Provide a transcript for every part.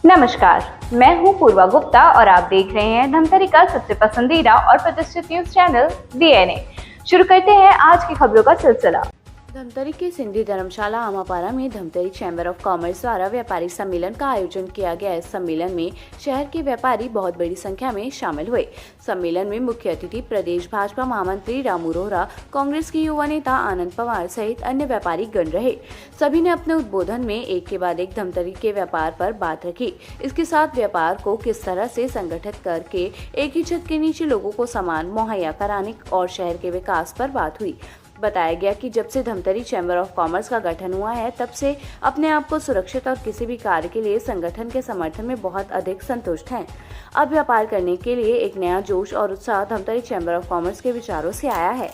नमस्कार, मैं हूं पूर्वा गुप्ता और आप देख रहे हैं धमतरी का सबसे पसंदीदा और प्रतिष्ठित न्यूज चैनल डीएनए। शुरू करते हैं आज की खबरों का सिलसिला। धमतरी के सिंधी धर्मशाला आमापारा में धमतरी चैम्बर ऑफ कॉमर्स द्वारा व्यापारी सम्मेलन का आयोजन किया गया। इस सम्मेलन में शहर के व्यापारी बहुत बड़ी संख्या में शामिल हुए। सम्मेलन में मुख्य अतिथि प्रदेश भाजपा महामंत्री रामू रोहरा, कांग्रेस के युवा नेता आनंद पवार सहित अन्य व्यापारी गण रहे। सभी ने अपने उद्बोधन में एक के बाद एक धमतरी के व्यापार पर बात रखी। इसके साथ व्यापार को किस तरह से संगठित करके एक ही छत के नीचे लोगों को सामान मुहैया कराने और शहर के विकास पर बात हुई। बताया गया कि जब से धमतरी चैम्बर ऑफ कॉमर्स का गठन हुआ है, तब से अपने आप को सुरक्षित और किसी भी कार्य के लिए संगठन के समर्थन में बहुत अधिक संतुष्ट हैं। अब व्यापार करने के लिए एक नया जोश और उत्साह धमतरी चैम्बर ऑफ कॉमर्स के विचारों से आया है।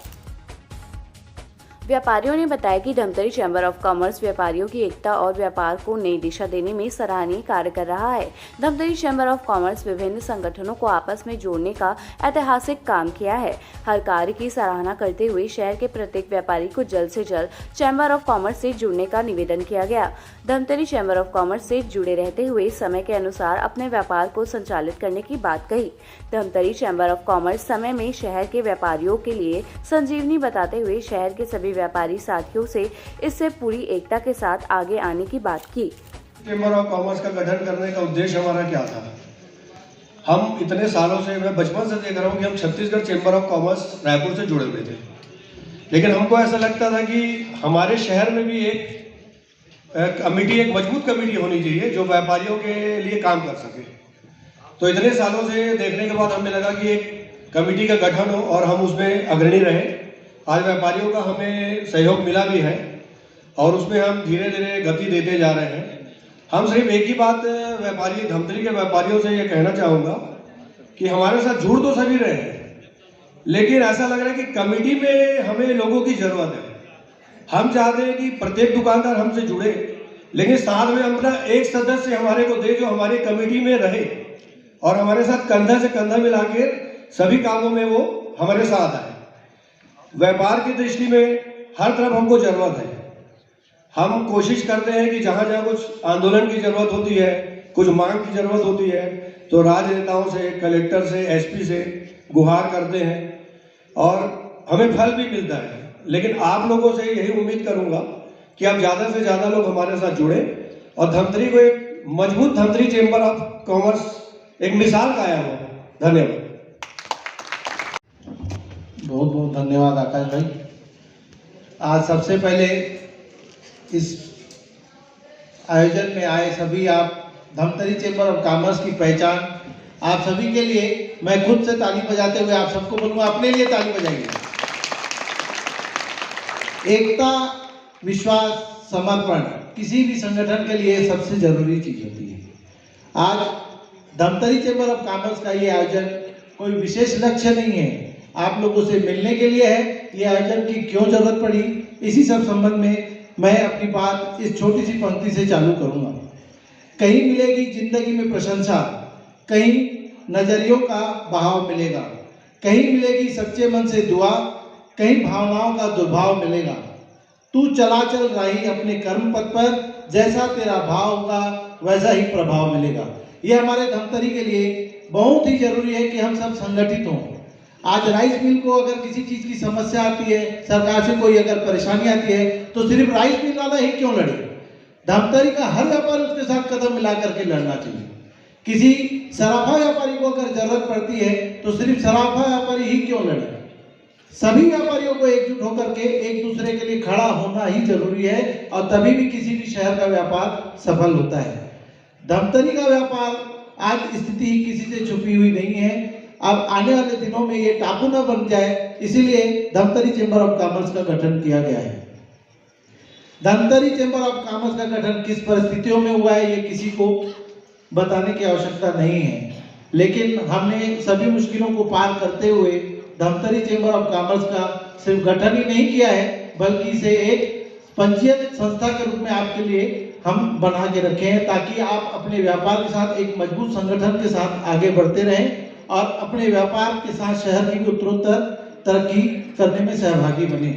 व्यापारियों ने बताया कि धमतरी चैम्बर ऑफ कॉमर्स व्यापारियों की एकता और व्यापार को नई दिशा देने में सराहनीय कार्य कर रहा है। धमतरी चैम्बर ऑफ कॉमर्स विभिन्न संगठनों को आपस में जोड़ने का ऐतिहासिक काम किया है। हर कार्य की सराहना करते हुए शहर के प्रत्येक व्यापारी को जल्द से जल्द चैम्बर ऑफ कॉमर्स से जुड़ने का निवेदन किया गया। धमतरी चैम्बर ऑफ कॉमर्स से जुड़े रहते हुए समय के अनुसार अपने व्यापार को संचालित करने की बात कही। धमतरी चैम्बर ऑफ कॉमर्स समय में शहर के व्यापारियों के लिए संजीवनी बताते हुए शहर के सभी व्यापारी साथियों से इससे पूरी एकता के साथ आगे आने की बात की। चैम्बर ऑफ कॉमर्स का गठन करने का उद्देश्य हमारा क्या था? हम इतने सालों से, मैं बचपन से देख रहा हूँ कि हम Chhattisgarh chamber of commerce Raipur से जुड़े हुए थे, लेकिन हमको ऐसा लगता था कि हमारे शहर में भी एक कमेटी, एक मजबूत कमेटी होनी चाहिए जो व्यापारियों के लिए काम कर सके। तो इतने सालों से देखने के बाद हमें लगा कि एक कमेटी का गठन हो और हम उसमें अग्रणी रहे। आज व्यापारियों का हमें सहयोग मिला भी है और उसमें हम धीरे धीरे गति देते जा रहे हैं। हम सिर्फ एक ही बात व्यापारी, धमतरी के व्यापारियों से ये कहना चाहूँगा कि हमारे साथ जुड़ तो सभी रहे हैं, लेकिन ऐसा लग रहा है कि कमेटी में हमें लोगों की ज़रूरत है। हम चाहते हैं कि प्रत्येक दुकानदार हमसे जुड़े, लेकिन साथ में अपना एक सदस्य हमारे को दे जो हमारी कमेटी में रहे और हमारे साथ कंधा से कंधा मिला के सभी कामों में वो हमारे साथ आए। व्यापार की दृष्टि में हर तरफ हमको जरूरत है। हम कोशिश करते हैं कि जहाँ जहाँ कुछ आंदोलन की जरूरत होती है, कुछ मांग की जरूरत होती है, तो राजनेताओं से, कलेक्टर से, एसपी से गुहार करते हैं और हमें फल भी मिलता है। लेकिन आप लोगों से यही उम्मीद करूंगा कि आप ज़्यादा से ज़्यादा लोग हमारे साथ जुड़े और धमतरी को एक मजबूत धमतरी चैम्बर ऑफ कॉमर्स एक मिसाल कायम हो। धन्यवाद। बहुत बहुत धन्यवाद आकाश भाई। आज सबसे पहले इस आयोजन में आए सभी आप धमतरी चैम्बर ऑफ कॉमर्स की पहचान, आप सभी के लिए मैं खुद से ताली बजाते हुए आप सबको बोलूँगा अपने लिए ताली बजाइए। एकता, विश्वास, समर्पण किसी भी संगठन के लिए सबसे जरूरी चीज होती है। आज धमतरी चैम्बर ऑफ कॉमर्स का ये आयोजन कोई विशेष लक्ष्य नहीं है, आप लोगों से मिलने के लिए है। ये आयोजन की क्यों जरूरत पड़ी, इसी सब संबंध में मैं अपनी बात इस छोटी सी पंक्ति से चालू करूंगा। कहीं मिलेगी जिंदगी में प्रशंसा, कहीं नजरियों का बहाव मिलेगा, कहीं मिलेगी सच्चे मन से दुआ, कहीं भावनाओं का दुर्भाव मिलेगा। तू चला चल राही अपने कर्म पथ पर, जैसा तेरा भाव होगा वैसा ही प्रभाव मिलेगा। ये हमारे धमतरी के लिए बहुत ही जरूरी है कि हम सब संगठित हों। आज राइस मिल को अगर किसी चीज़ की समस्या आती है, सरकार से कोई अगर परेशानी आती है, तो सिर्फ राइस मिल वाला ही क्यों लड़े? धमतरी का हर व्यापारी उसके साथ कदम मिला करके लड़ना चाहिए। किसी सराफा व्यापारी को अगर जरूरत पड़ती है, तो सिर्फ सराफा व्यापारी ही क्यों लड़े? सभी व्यापारियों को एकजुट होकर के एक दूसरे के लिए खड़ा होना ही जरूरी है और तभी भी किसी भी शहर का व्यापार सफल होता है। धमतरी का व्यापार आज स्थिति ही किसी से छुपी हुई नहीं है। अब आने वाले दिनों में ये टापू न बन जाए, इसीलिए धमतरी चैम्बर ऑफ कॉमर्स का गठन किया गया है। धमतरी चैम्बर ऑफ कॉमर्स का गठन किस परिस्थितियों में हुआ है ये किसी को बताने की आवश्यकता नहीं है, लेकिन हमने सभी मुश्किलों को पार करते हुए धमतरी चैम्बर ऑफ कॉमर्स का सिर्फ गठन ही नहीं किया है, बल्कि इसे एक पंजीयत संस्था के रूप में आपके लिए हम बना के रखे हैं, ताकि आप अपने व्यापार के साथ एक मजबूत संगठन के साथ आगे बढ़ते रहें और अपने व्यापार के साथ शहर की भी उत्तरोत्तर तरक्की करने में सहभागी बने।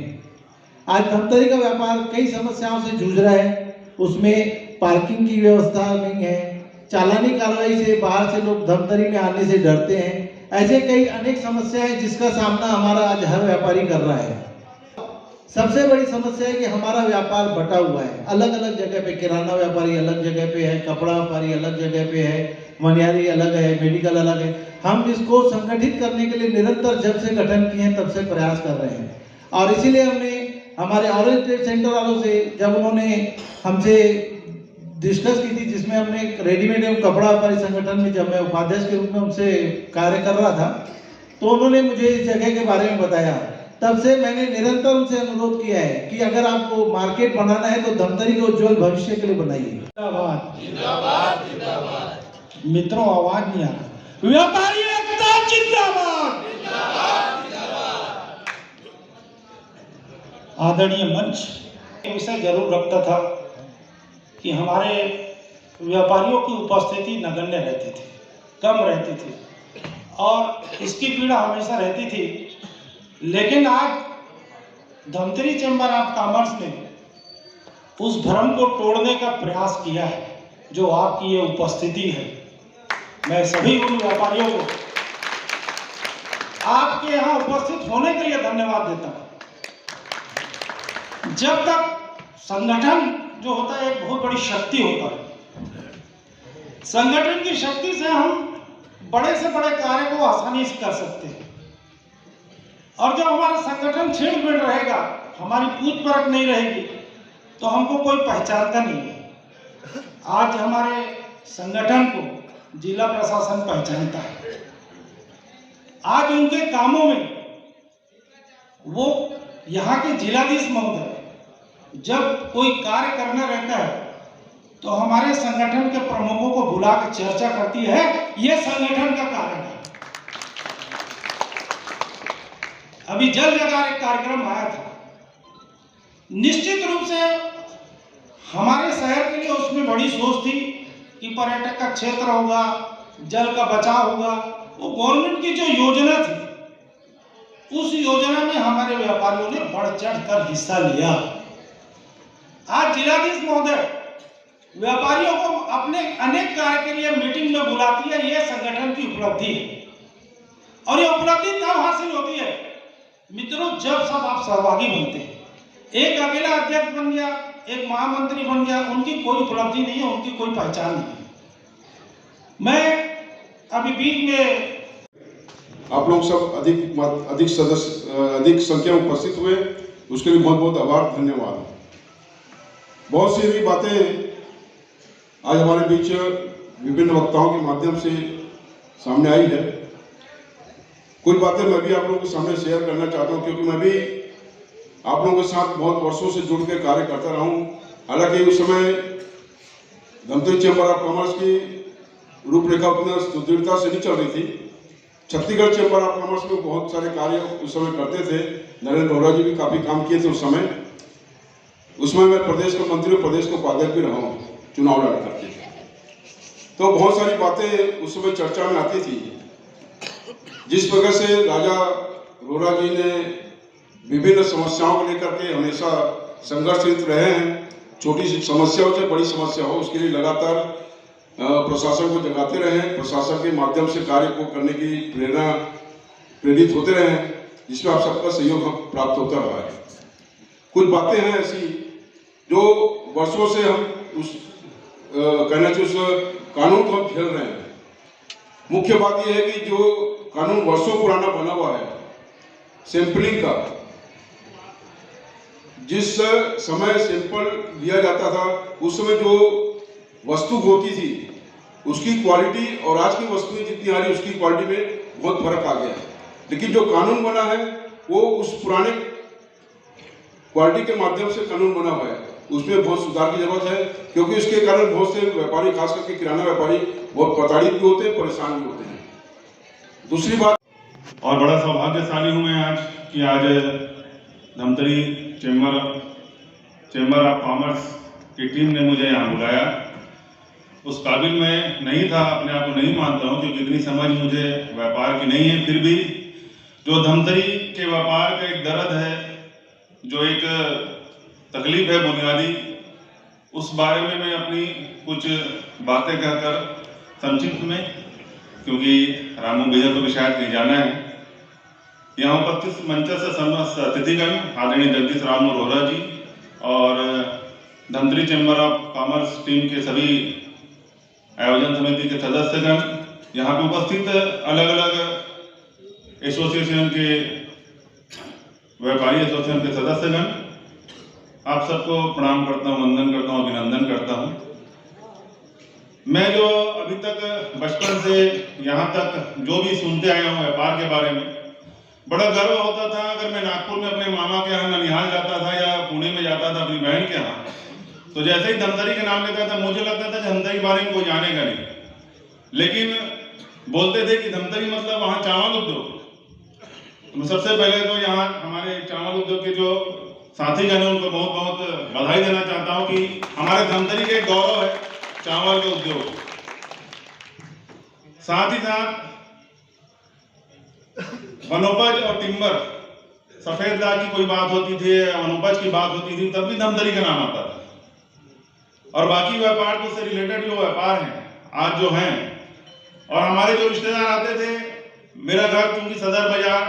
आज धमतरी का व्यापार कई समस्याओं से जूझ रहा है, उसमें पार्किंग की व्यवस्था नहीं है, चालानी कार्रवाई से बाहर से लोग धमतरी में आने से डरते हैं। ऐसे कई अनेक समस्याएं हैं जिसका सामना हमारा आज हर व्यापारी कर रहा है। सबसे बड़ी समस्या है कि हमारा व्यापार बटा हुआ है, अलग अलग जगह पे। किराना व्यापारी अलग जगह पे है, कपड़ा व्यापारी अलग जगह पे है, मनिहारी अलग है, मेडिकल अलग है। हम इसको संगठित करने के लिए निरंतर जब से गठन किए हैं तब से प्रयास कर रहे हैं। और इसीलिए हमने हमारे ऑरेंज ट्रेड सेंटर वालों से जब उन्होंने हमसे डिस्कस की थी, जिसमें हमने रेडीमेड एवं कपड़ा व्यापारी संगठन में जब मैं उपाध्यक्ष के रूप में उनसे कार्य कर रहा था, तो उन्होंने मुझे इस जगह के बारे में बताया। तब से मैंने निरंतर उनसे अनुरोध किया है कि अगर आपको मार्केट बनाना है तो धमतरी को उज्जवल भविष्य के लिए बनाइए। जिंदाबाद जिंदाबाद जिंदाबाद। मित्रों, आवाज नहीं आ रहा। व्यापारी एकता जिंदाबाद जिंदाबाद जिंदाबाद। आदरणीय मंच विषय जरूर रखता था कि हमारे व्यापारियों की उपस्थिति नगण्य रहती थी, कम रहती थी और इसकी पीड़ा हमेशा रहती थी। लेकिन आज धमतरी चैम्बर ऑफ कॉमर्स ने उस भ्रम को तोड़ने का प्रयास किया है जो आपकी ये उपस्थिति है। मैं सभी उन व्यापारियों को आपके यहाँ उपस्थित होने के लिए धन्यवाद देता हूँ। जब तक संगठन जो होता है एक बहुत बड़ी शक्ति होता है, संगठन की शक्ति से हम बड़े से बड़े कार्य को आसानी से कर सकते हैं। और जब हमारा संगठन छिड़-बिड़ रहेगा, हमारी पूछ परख नहीं रहेगी, तो हमको कोई पहचानता नहीं है। आज हमारे संगठन को जिला प्रशासन पहचानता है। आज उनके कामों में वो यहाँ के जिलाधीश महोदय जब कोई कार्य करना रहता है तो हमारे संगठन के प्रमुखों को बुला कर चर्चा करती है, ये संगठन का कारण है। अभी जल जगार एक कार्यक्रम आया था, निश्चित रूप से हमारे शहर के लिए उसमें बड़ी सोच थी कि पर्यटक का क्षेत्र होगा, जल का बचाव होगा। वो गवर्नमेंट की जो योजना थी, उस योजना में हमारे व्यापारियों ने बढ़ चढ़ कर हिस्सा लिया। आज जिलाधीश महोदय व्यापारियों को अपने अनेक कार्य के लिए मीटिंग में बुलाती है, यह संगठन की उपलब्धि है। और ये उपलब्धि तब हासिल होती है मित्रों जब सब आप सहभागी बनते हैं। एक अकेला अध्यक्ष बन गया, एक महामंत्री बन गया, उनकी कोई उपलब्धि नहीं है, उनकी कोई पहचान नहीं है। मैं अभी बीच में आप लोग सब अधिक संख्या में उपस्थित हुए, उसके लिए बहुत बहुत आभार, धन्यवाद। बहुत सी भी बातें आज हमारे बीच विभिन्न वक्ताओं के माध्यम से सामने आई है। कुछ बातें मैं भी आप लोगों के सामने शेयर करना चाहता हूं, क्योंकि मैं भी आप लोगों के साथ बहुत वर्षों से जुड़ के कार्य करता रहा हूं। हालांकि उस समय धमतरी चैम्बर ऑफ कॉमर्स की रूपरेखा उतना सुदृढ़ता से नहीं चल रही थी। छत्तीसगढ़ चैम्बर ऑफ कॉमर्स में बहुत सारे कार्य उस समय करते थे। नरेंद्र रोहरा जी भी काफ़ी काम किए थे उस समय। उसमें मैं प्रदेश का मंत्री और प्रदेश का उपाध्यक्ष भी रहा हूँ, चुनाव लड़ करके। तो बहुत सारी बातें उस समय चर्चा में आती थी। जिस प्रकार से राजा रोहरा जी ने विभिन्न समस्याओं को लेकर के हमेशा संघर्षरत रहे हैं, छोटी सी समस्या हो चाहे बड़ी समस्या हो, उसके लिए लगातार प्रशासन को जगाते रहे, प्रशासन के माध्यम से कार्य को करने की प्रेरित होते रहे, जिसमें आप सबका सहयोग प्राप्त होता रहा है। कुछ बातें हैं ऐसी जो वर्षों से हम उस कहना चाहिए उस कानून को हम झेल रहे हैं। मुख्य बात यह है कि जो कानून वर्षों पुराना बना हुआ है सैंपलिंग का, जिस समय सैंपल दिया जाता था उस समय जो वस्तु होती थी उसकी क्वालिटी और आज की वस्तुएं जितनी आ रही उसकी क्वालिटी में बहुत फर्क आ गया है। लेकिन जो कानून बना है वो उस पुराने क्वालिटी के माध्यम से कानून बना हुआ है, उसमें बहुत सुधार की जरूरत है, क्योंकि उसके कारण बहुत से व्यापारी, खास करके किराना व्यापारी, बहुत प्रताड़ित भी होते हैं, परेशान भी होते हैं। दूसरी बात, और बड़ा सौभाग्यशाली हूँ मैं आज कि आज धमतरी चैम्बर ऑफ कॉमर्स की टीम ने मुझे यहाँ बुलाया। उस काबिल मैं नहीं था, अपने आप को नहीं मानता हूँ, क्योंकि इतनी समझ मुझे व्यापार की नहीं है। फिर भी जो धमतरी के व्यापार का एक दर्द है, जो एक तकलीफ है बुनियादी, उस बारे में मैं अपनी कुछ बातें कहकर संक्षिप्त में, क्योंकि रामू भैया को भी शायद कहीं जाना है। यहाँ उपस्थित मंचस्थ समस्त अतिथिगण आदरणीय जगदीश राम रोहरा जी और Dhamtari chamber of commerce team के सभी आयोजन समिति के सदस्यगण, यहाँ पे उपस्थित अलग अलग एसोसिएशन के व्यापारी एसोसिएशन के सदस्यगण, आप सबको प्रणाम करता हूँ, वंदन करता हूँ, अभिनंदन करता हूँ। मैं जो अभी तक बचपन से यहाँ तक जो भी सुनते आया हूँ व्यापार के बारे में, बड़ा गर्व होता था। अगर मैं नागपुर में अपने मामा के यहाँ ननिहाल जाता था या पुणे में जाता था अपनी बहन के यहाँ, तो जैसे ही धमतरी का नाम लेता था मुझे लगता था धमतरी के बारे में कोई जानेगा नहीं, लेकिन बोलते थे कि धमतरी मतलब वहाँ चावल उद्योग। तो सबसे पहले तो यहाँ हमारे चावल उद्योग के जो साथीगण हैं उनको बहुत बहुत बधाई देना चाहता हूँ कि हमारे धमतरी के गौरव है चावल का उद्योग। साथ ही साथ वनोपज और टिम्बर, सफेद दाग की कोई बात होती थी, वनोपज की बात होती थी, तब भी धमतरी का नाम आता था। और बाकी व्यापार तो उससे रिलेटेड जो व्यापार हैं आज जो हैं, और हमारे जो रिश्तेदार आते थे, मेरा घर क्योंकि सदर बाजार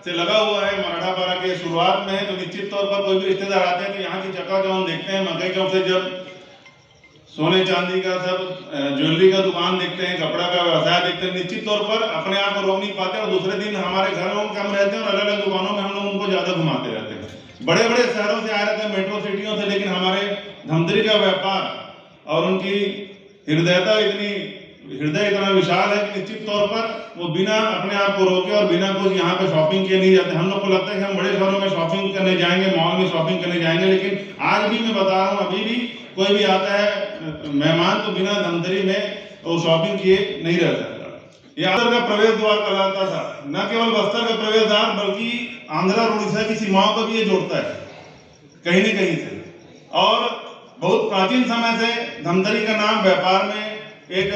से लगा हुआ है, मराठापारा के शुरुआत में है, तो निश्चित तौर पर कोई भी रिश्तेदार आते हैं तो यहाँ की चकाचौंध देखते हैं। मकई चौक से जब सोने चांदी का सब ज्वेलरी का दुकान देखते हैं, कपड़ा का व्यवसाय देखते हैं, निश्चित तौर पर अपने आप को रोक नहीं पाते और दूसरे दिन हमारे घर में कम रहते हैं और अलग अलग दुकानों में हम लोग उनको ज्यादा घुमाते रहते हैं। बड़े बड़े शहरों से आए रहते हैं, मेट्रो सिटियों से, लेकिन हमारे धमतरी का व्यापार और उनकी हृदय इतना विशाल है कि निश्चित तौर पर वो बिना अपने आप को रोके और बिना कुछ यहाँ पे शॉपिंग किए नहीं जाते। हम लोग को लगता है कि हम बड़े शहरों में शॉपिंग करने जाएंगे, मॉल में शॉपिंग करने जाएंगे, लेकिन आज भी मैं बता रहा हूँ, अभी भी कोई भी आता है मेहमान तो बिना धमतरी में वो शॉपिंग किए नहीं रह सकता। ये बस्तर का प्रवेश द्वार कहलाता था, न केवल बस्तर का प्रवेश द्वार बल्कि आंध्र और उड़ीसा की सीमाओं को भी ये जोड़ता है कहीं न कहीं से। और बहुत प्राचीन समय से धमतरी का नाम व्यापार में एक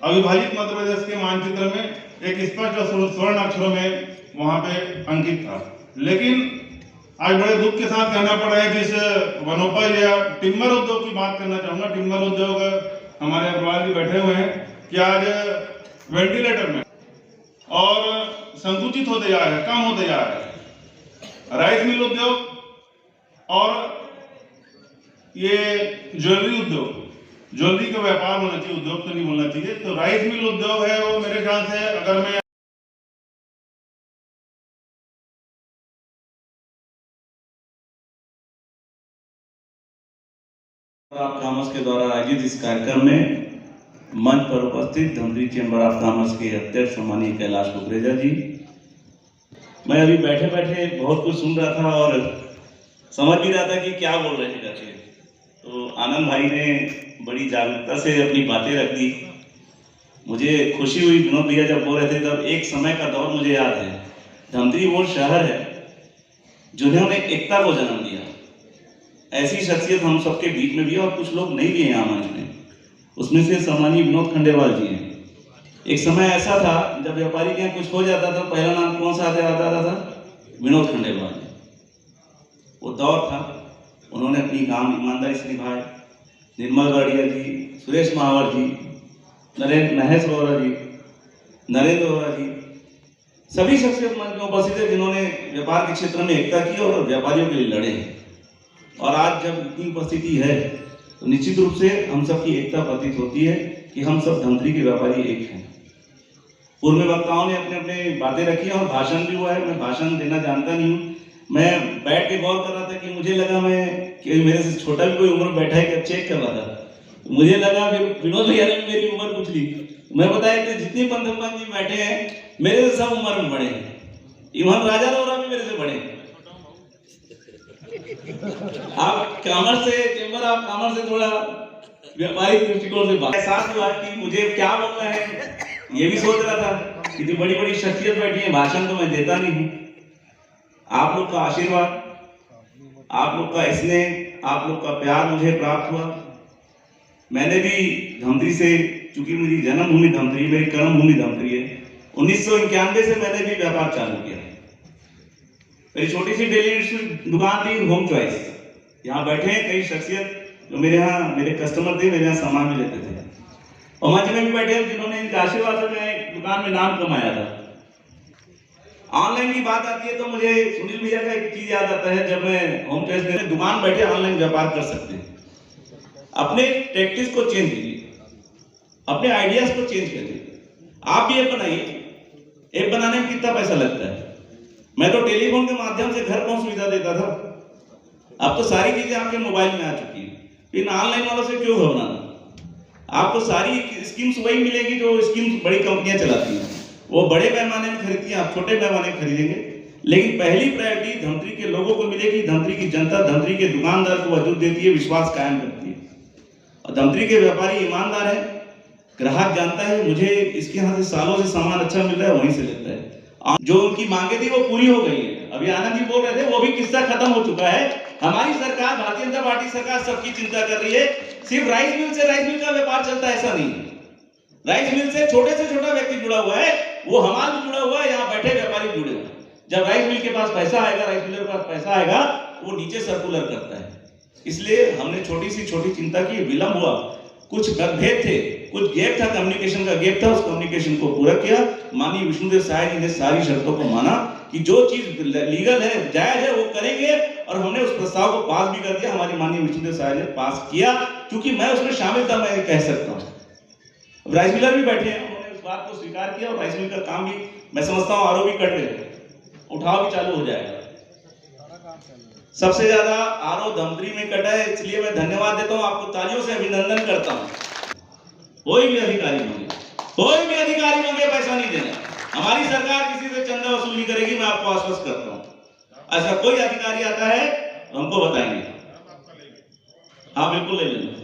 अविभाजित मध्य प्रदेश के मानचित्र में एक स्पष्ट और स्वर्ण अक्षरों में वहां पे अंकित था। लेकिन आज बड़े दुख के साथ कहना पड़ा है, जिस वनोपज या टिम्बर उद्योग की बात करना चाहूंगा। टिम्बर उद्योग हमारे अग्रवाल जी बैठे हुए हैं कि आज वेंटिलेटर में और संकुचित होते जा रहे हैं, कम होते जा रहे हैं। राइस मिल उद्योग और ये ज्वेलरी उद्योग, ज्वेलरी का व्यापार होना चाहिए, उद्योग तो नहीं बोलना चाहिए। तो राइस मिल उद्योग है वो, मेरे ख्याल से अगर मैं ऑफ कॉमर्स के द्वारा आयोजित इस कार्यक्रम में मंच पर उपस्थित धमतरी चैम्बर ऑफ कॉमर्स के अध्यक्ष सम्मानीय कैलाश कुकरेजा जी, मैं अभी बैठे बैठे बहुत कुछ सुन रहा था और समझ भी रहा था कि क्या बोल रहे हैं करके। तो आनंद भाई ने बड़ी जागरूकता से अपनी बातें रख दी। मुझे खुशी हुई, विनोद भैया जब बोल रहे थे तब एक समय का दौर मुझे याद है। धमतरी वो शहर है जिन्होंने एकता को जन्म दिया। ऐसी शख्सियत हम सबके बीच में भी है और कुछ लोग नहीं भी हैं यहाँ मंच में, उसमें से सम्मानीय विनोद खंडेलवाल जी हैं। एक समय ऐसा था जब व्यापारी के यहाँ कुछ हो जाता था, पहला नाम कौन सा आता था? विनोद खंडेलवाल जी। वो दौर था, उन्होंने अपनी काम ईमानदारी से निभाए। निर्मल गाड़िया जी, सुरेश महावर जी, महेश वोरा जी, नरेंद्र वोरा जी, सभी शख्सियत मंच में उपस्थित है जिन्होंने व्यापार के क्षेत्र में एकता की और व्यापारियों के लिए लड़े। और आज जब इतनी उपस्थिति है तो निश्चित रूप से हम सबकी एकता प्रतीत होती है कि हम सब धमतरी के व्यापारी एक हैं। पूर्व में वक्ताओं ने अपने अपने बातें रखी और भाषण भी हुआ है। मैं भाषण देना जानता नहीं हूँ। मैं बैठ के गौर कर रहा था कि मुझे लगा कि मेरे से छोटा भी कोई उम्र बैठा है क्या, चेक कर रहा था। मुझे लगा फिर विनोद भैया ने मेरी उम्र पूछ ली। मैं बताया कि जितने पंतप्रधान जी बैठे हैं मेरे से सब उम्र में बड़े हैं। इवन राजा रोहरा भी मेरे से बड़े हैं। आप कॉमर्स से, चैम्बर ऑफ कॉमर्स से थोड़ा व्यापारिक दृष्टिकोण से बात साथ हुआ कि मुझे क्या बोलना है ये भी सोच रहा था। इतनी बड़ी बड़ी शख्सियत बैठी है, भाषण तो मैं देता नहीं हूँ। आप लोग का आशीर्वाद, आप लोग का स्नेह, आप लोग का प्यार मुझे प्राप्त हुआ। मैंने भी धमतरी से, चूंकि मेरी जन्मभूमि धमतरी, मेरी कर्मभूमि धमतरी है, 1991 से मैंने भी व्यापार चालू किया। मेरी छोटी सी डेली दुकान थी, होम चॉइस। यहाँ बैठे हैं कई शख्सियत जो मेरे यहाँ मेरे कस्टमर थे, मेरे यहाँ सामान भी लेते थे। और मंच में भी बैठे हैं जिन्होंने इनके आशीर्वाद से मैं दुकान में नाम कमाया था। ऑनलाइन की बात आती है तो मुझे सुनील भैया का एक चीज याद आता है, जब मैं होम टेस्ट देने दुकान बैठे ऑनलाइन व्यापार कर सकते हैं। अपने टैक्टिक्स को चेंज कीजिए, अपने आइडियाज को चेंज करिए। आप भी ऐप बनाइए। ऐप बनाने में कितना पैसा लगता है? मैं तो टेलीफोन के माध्यम से घर पहुंच सुविधा देता था। अब तो सारी चीजें आपके मोबाइल में आ चुकी है, इन ऑनलाइन वालों से क्यों घबराना? आपको सारी स्कीम्स वही मिलेगी जो स्कीम्स बड़ी कंपनियां चलाती हैं। वो बड़े पैमाने में खरीदती हैं, आप छोटे पैमाने में खरीदेंगे, लेकिन पहली प्रायोरिटी धमतरी के लोगों को मिलेगी। धमतरी की जनता धमतरी के दुकानदार को वजूद देती है, विश्वास कायम करती है। और धमतरी के व्यापारी ईमानदार है, ग्राहक जानता है मुझे इसके यहाँ से सालों से सामान अच्छा मिल रहा है, वहीं से लेता है। जो उनकी मांगे थी वो पूरी हो गई है। अभी आनंद जी बोल रहे थे, वो भी किस्सा खत्म हो चुका है। हमारी सरकार, भारतीय जनता पार्टी सरकार सबकी चिंता कर रही है। सिर्फ राइस मिल से राइस मिल का व्यापार चलता है ऐसा नहीं है। राइस मिल से छोटा व्यक्ति जुड़ा हुआ है, वो हमाल भी जुड़ा हुआ है, यहाँ बैठे व्यापारी जुड़े हुए हैं। जब राइस मिल के पास पैसा आएगा, राइस मिलर के पास पैसा आएगा, वो नीचे सर्कुलर करता है। इसलिए हमने छोटी चिंता की, विलंब हुआ, कुछ मतभेद थे, कुछ गैप था, कम्युनिकेशन का गैप था, उस कम्युनिकेशन को पूरा किया। माननीय विष्णुदेव साय जी ने सारी शर्तों को माना कि जो चीज लीगल है, जायज है, वो करेंगे, और हमने उस प्रस्ताव को पास भी कर दिया। हमारी माननीय विष्णुदेव साय ने पास किया, क्योंकि मैं उसमें शामिल था, मैं कह सकता हूँ। राइस मिलर भी बैठे हैं, उन्होंने उस बात को स्वीकार किया, और राइस मिल का काम भी मैं समझता हूँ आरओ भी कट रहे, उठाव भी चालू हो जाएगा। सबसे ज्यादा आरओ धमतरी में कटा है, इसलिए मैं धन्यवाद देता हूँ, आपको तालियों से अभिनंदन करता हूँ। कोई भी अधिकारी मांगे पैसा नहीं देना। हमारी सरकार किसी से चंदा वसूल नहीं करेगी, मैं आपको आश्वस्त करता हूँ। ऐसा कोई अधिकारी आता है तो हमको बताएंगे, हाँ बिल्कुल ले लेंगे।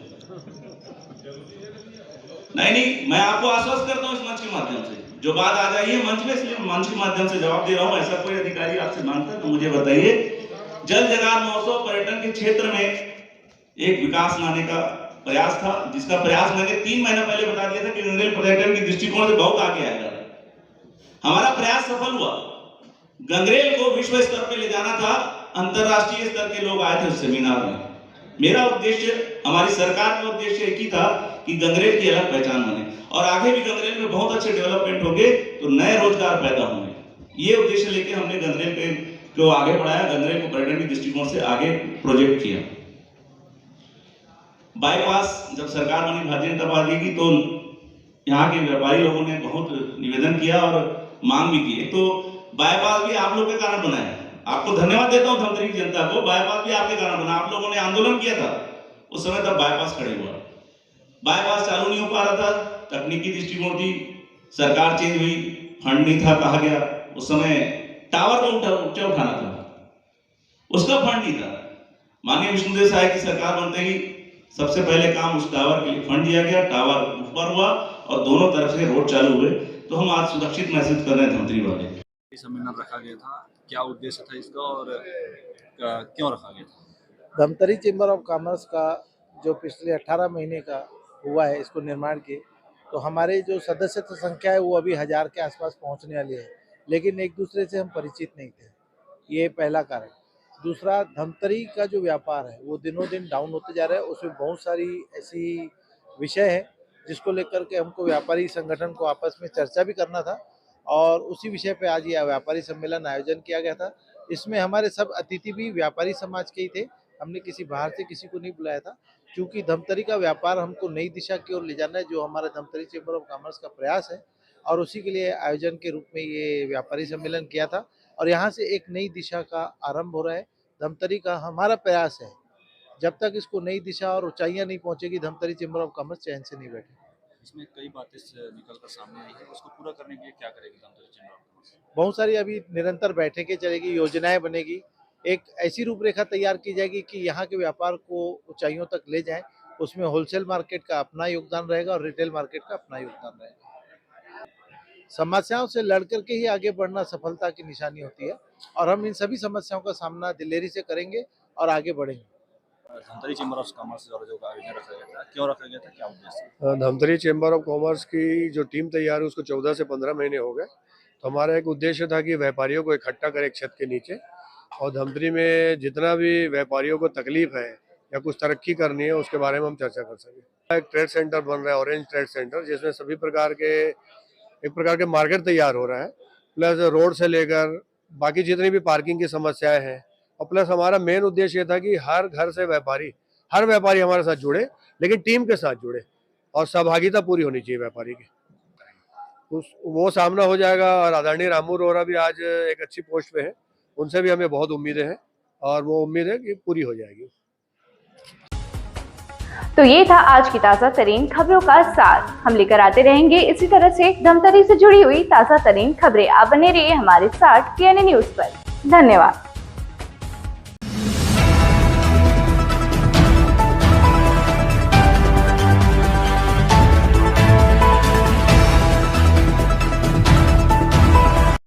नहीं, मैं आपको आश्वस्त करता हूँ इस मंच के माध्यम से, जो बात आ जाइए मंच में, इसलिए मंच के माध्यम से जवाब दे रहा हूँ। ऐसा कोई अधिकारी आपसे मांगता है तो मुझे बताइए। जल जगार महोत्सव पर्यटन के क्षेत्र में एक विकास लाने का प्रयास था, जिसका प्रयास मैंने 3 महीना पहले बता दिया था कि गंगरेल पर्यटन की दृष्टिकोण से बहुत आगे आएगा। हमारा प्रयास सफल हुआ। गंगरेल को विश्व स्तर पर ले जाना था, अंतरराष्ट्रीय स्तर के लोग आए थे उस सेमिनार में। मेरा उद्देश्य, हमारी सरकार का उद्देश्य एक ही था कि गंगरेल की अलग पहचान बने, और आगे भी गंगरेल में बहुत अच्छे डेवलपमेंट होंगे तो नए रोजगार पैदा होंगे। ये उद्देश्य लेके हमने गंगरेल को आगे बढ़ाया, गंगरेल को पर्यटन की दृष्टिकोण से आगे प्रोजेक्ट किया। बाईपास जब सरकार बनी भारतीय जनता पार्टी की, तो यहाँ के व्यापारी लोगों ने बहुत निवेदन किया और मांग भी की। तो बाईपास भी आप लोग के कारण बना है। आपको धन्यवाद देता हूँ धमतरी की जनता को, बाईपास भी आपके कारण बना। आप लोगों ने आंदोलन किया था उस समय, तब बाईपास खड़े हुआ। बाईपास चालू नहीं हो पा रहा था, तकनीकी दृष्टिकोण थी, सरकार चेंज हुई, फंड नहीं था, कहा गया उस समय टावर को ऊंचा उठाना था, उसका फंड नहीं था। माननीय विष्णुदेव साय की सरकार बनते ही सबसे पहले काम उस टावर के लिए फंड दिया गया, टावर ऊपर हुआ और दोनों तरफ से रोड चालू हुए। तो हम आज सुरक्षित महसूस कर रहे हैं धमतरी वाले। सेमिनार रखा गया था, क्या उद्देश्य था इसका और क्यों रखा गया था? धमतरी चेंबर ऑफ कॉमर्स का जो पिछले 18 महीने का हुआ है इसको निर्माण के, तो हमारे जो सदस्यता संख्या है वो अभी 1000 के आसपास पहुंचने वाली है, लेकिन एक दूसरे से हम परिचित नहीं थे, ये पहला कारण। दूसरा, धमतरी का जो व्यापार है वो दिनों दिन डाउन होते जा रहा है। उसमें बहुत सारी ऐसी विषय है जिसको लेकर के हमको व्यापारी संगठन को आपस में चर्चा भी करना था, और उसी विषय पे आज ये व्यापारी सम्मेलन आयोजन किया गया था। इसमें हमारे सब अतिथि भी व्यापारी समाज के ही थे, हमने किसी बाहर से किसी को नहीं बुलाया था, क्योंकि धमतरी का व्यापार हमको नई दिशा की ओर ले जाना है, जो हमारा धमतरी चेंबर ऑफ कॉमर्स का प्रयास है, और उसी के लिए आयोजन के रूप में ये व्यापारी सम्मेलन किया था। और यहाँ से एक नई दिशा का आरंभ हो रहा है। धमतरी का हमारा प्रयास है, जब तक इसको नई दिशा और ऊंचाइयां नहीं पहुंचेगी, धमतरी चेंबर ऑफ कॉमर्स चैन से नहीं बैठे। इसमें कई बातें निकल कर सामने आई है, उसको पूरा करने के लिए क्या करेगी धमतरी चेंबर ऑफ कॉमर्स? बहुत सारी अभी निरंतर बैठकें चलेगी, योजनाएं बनेगी, एक ऐसी रूपरेखा तैयार की जाएगी कि यहाँ के व्यापार को ऊंचाइयों तक ले जाएं। उसमें होलसेल मार्केट का अपना योगदान रहेगा और रिटेल मार्केट का अपना योगदान रहेगा। समस्याओं से लड़कर के ही आगे बढ़ना सफलता की निशानी होती है, और हम इन सभी समस्याओं का सामना दिलेरी से करेंगे और आगे बढ़ेंगे। धमतरी चेंबर ऑफ कॉमर्स द्वारा जो आयोजन रखा गया था, क्यों रखा गया था, क्या उद्देश्य? धमतरी चेंबर ऑफ कॉमर्स की जो टीम तैयार है उसको 14 से 15 महीने हो गए। तो हमारा एक उद्देश्य था कि व्यापारियों को इकट्ठा करें एक छत के नीचे, और धमतरी में जितना भी व्यापारियों को तकलीफ है या कुछ तरक्की करनी है, उसके बारे में हम चर्चा कर सकें। एक ट्रेड सेंटर बन रहा है, ऑरेंज ट्रेड सेंटर, जिसमें सभी प्रकार के एक प्रकार के मार्केट तैयार हो रहा है, प्लस रोड से लेकर बाकी जितनी भी पार्किंग की समस्याएं हैं, और प्लस हमारा मेन उद्देश्य ये था कि हर घर से हर व्यापारी हमारे साथ जुड़े, लेकिन टीम के साथ जुड़े और सहभागिता पूरी होनी चाहिए व्यापारी की। वो सामना हो जाएगा। और आदरणीय रामू रोहरा भी आज एक अच्छी पोस्ट पे है, उनसे भी हमें बहुत उम्मीदें हैं और वो उम्मीद है कि पूरी हो जाएगी। तो ये था आज की ताज़ा तरीन खबरों का सार। हम लेकर आते रहेंगे इसी तरह से धमतरी से जुड़ी हुई ताज़ा तरीन खबरें। आप बने रहिए हमारे साथ TNA न्यूज़ पर। धन्यवाद।